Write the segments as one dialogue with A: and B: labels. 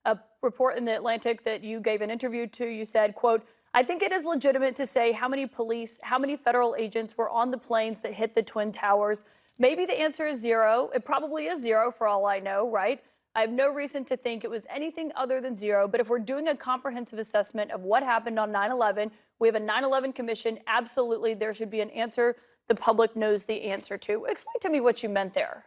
A: a report in the Atlantic that you gave an interview to. You said, quote, "I think it is legitimate to say how many federal agents were on the planes that hit the Twin Towers. Maybe the answer is zero. It probably is zero for all I know, right? I have no reason to think it was anything other than zero. But if we're doing a comprehensive assessment of what happened on 9/11, we have a 9/11 commission. Absolutely, there should be an answer the public knows the answer to." Explain to me what you meant there.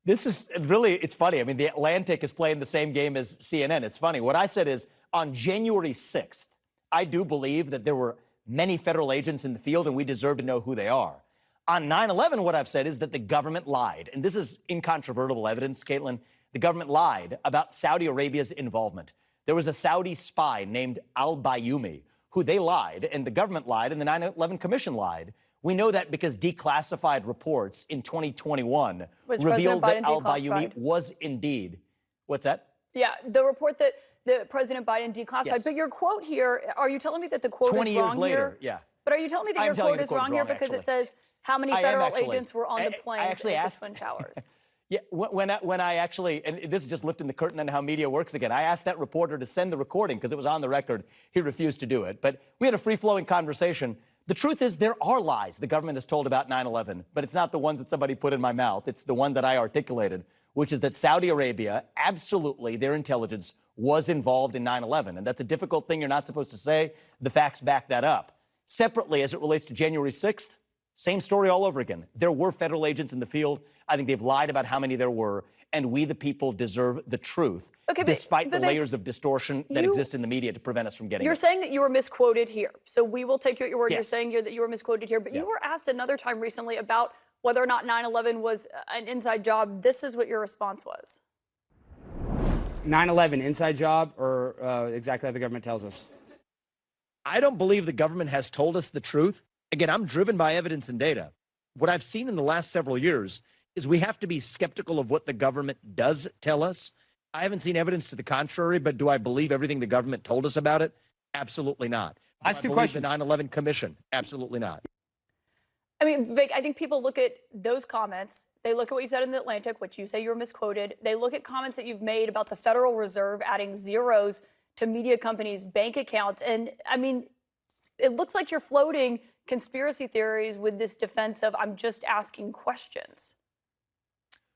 B: This is really, it's funny. I mean, the Atlantic is playing the same game as CNN. It's funny. What I said is on January 6th, I do believe that there were many federal agents in the field and we deserve to know who they are. On 9/11, what I've said is that the government lied. And this is incontrovertible evidence, Caitlin. The government lied about Saudi Arabia's involvement. There was a Saudi spy named al-Bayoumi who they lied, and the government lied, and the 9/11 Commission lied. We know that because declassified reports in 2021 revealed that al-Bayoumi was indeed. What's that?
A: Yeah, the report that President Biden declassified. Yes. But your quote here, are you telling me that the quote is wrong
B: 20 years later,
A: here? Yeah. But are you telling me that your quote is wrong here because it says how many federal agents were on the planes at the Twin Towers?
B: Yeah, when I actually, and this is just lifting the curtain on how media works again, I asked that reporter to send the recording because it was on the record. He refused to do it. But we had a free-flowing conversation. The truth is there are lies the government has told about 9/11, but it's not the ones that somebody put in my mouth. It's the one that I articulated, which is that Saudi Arabia, absolutely, their intelligence was involved in 9/11. And that's a difficult thing you're not supposed to say. The facts back that up. Separately, as it relates to January 6th, same story all over again. There were federal agents in the field. I think they've lied about how many there were, and we, the people, deserve the truth, despite the layers of distortion that exist in the media to prevent us from getting it.
A: You're saying that you were misquoted here, so we will take you at your word. Yes. You're saying that you were misquoted here, but you were asked another time recently about whether or not 9/11 was an inside job. This is what your response was.
C: 9/11 inside job or exactly how the government tells us?
B: I don't believe the government has told us the truth. Again, I'm driven by evidence and data. What I've seen in the last several years is we have to be skeptical of what the government does tell us. I haven't seen evidence to the contrary, but do I believe everything the government told us about it? Absolutely not.
C: Last two questions.
B: The 9/11 Commission? Absolutely not.
A: I mean, Vivek, I think people look at those comments. They look at what you said in the Atlantic, which you say you were misquoted. They look at comments that you've made about the Federal Reserve adding zeros to media companies' bank accounts. And I mean, it looks like you're floating conspiracy theories with this defense of I'm just asking questions.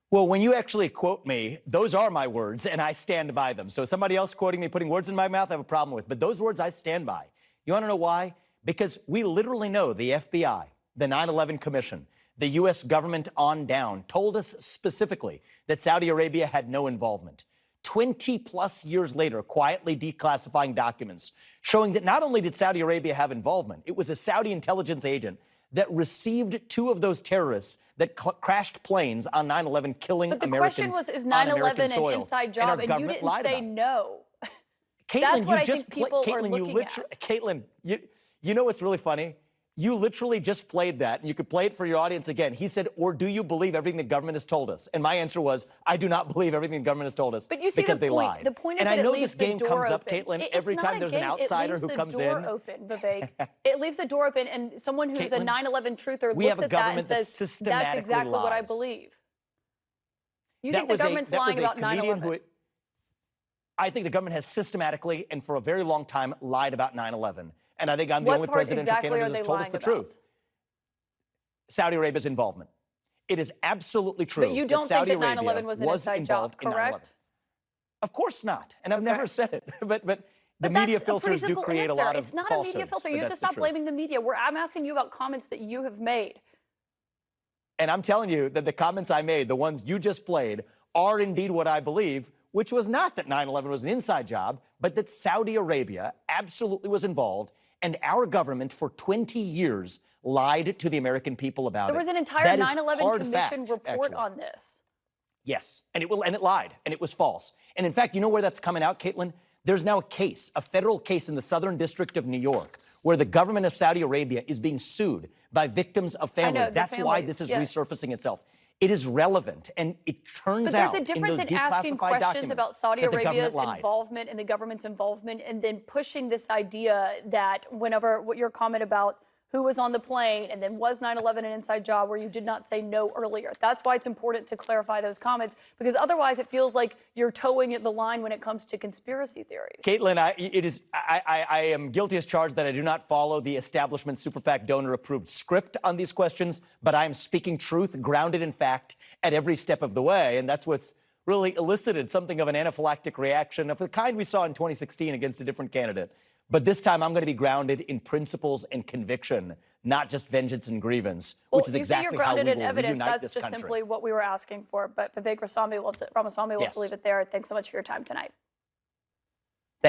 B: Well, when you actually quote me, those are my words, and I stand by them. So somebody else quoting me, putting words in my mouth, I have a problem with. But those words I stand by. You want to know why? Because we literally know the FBI, the 9/11 Commission, the U.S. government on down told us specifically that Saudi Arabia had no involvement. 20-plus years later, quietly declassifying documents showing that not only did Saudi Arabia have involvement, it was a Saudi intelligence agent that received two of those terrorists that crashed planes on 9/11, killing Americans.
A: But the question was, is 9/11 an inside job? And you didn't say no.
B: Caitlin,
A: that's what I think people are looking at.
B: Caitlin, you know what's really funny? You literally just played that, and you could play it for your audience again. He said, or do you believe everything the government has told us? And my answer was, I do not believe everything the government has told us because they lied.
A: The point is
B: and
A: that
B: I know
A: it leaves
B: this game
A: the door
B: comes
A: open.
B: up, Caitlin, every time there's an outsider who comes in.
A: It leaves the door open, Vivek. It leaves the door open, and someone who's a 9/11 truther looks at that and says, that's exactly what I believe. You think the government's lying about 9/11?
B: I think the government has systematically and for a very long time lied about 9/11. And I think I'm the only presidential candidate who's told us the truth. Saudi Arabia's involvement. It is absolutely true.
A: But you don't think that 9/11 was an inside job, correct?
B: Of course not. And I've never said it. But the media filters do create a lot of falsehoods.
A: It's not a media filter. You have to stop blaming the media. I'm asking you about comments that you have made.
B: And I'm telling you that the comments I made, the ones you just played, are indeed what I believe, which was not that 9/11 was an inside job, but that Saudi Arabia absolutely was involved, and our government for 20 years lied to the American people about it.
A: There was an entire 9/11 Commission report on this.
B: Yes, and it lied, and it was false. And in fact, you know where that's coming out, Caitlin? There's now a federal case in the Southern District of New York, where the government of Saudi Arabia is being sued by victims of families. That's why this is resurfacing itself. It is relevant, and it turns out
A: But there's a difference in asking questions about Saudi Arabia's involvement and the government's involvement, and then pushing this idea that what your comment about who was on the plane, and then was 9/11 an inside job where you did not say no earlier? That's why it's important to clarify those comments, because otherwise it feels like you're towing the line when it comes to conspiracy theories.
B: Caitlin, I am guilty as charged that I do not follow the establishment super PAC donor-approved script on these questions, but I am speaking truth, grounded in fact, at every step of the way, and that's what's really elicited something of an anaphylactic reaction of the kind we saw in 2016 against a different candidate. But this time I'm going to be grounded in principles and conviction, not just vengeance and grievance, which is exactly
A: you're
B: how we
A: grounded
B: will
A: in evidence.
B: reunite
A: That's
B: this
A: just
B: country.
A: simply what we were asking for. But Vivek Ramaswamy, we'll have to leave it there. Thanks so much for your time tonight.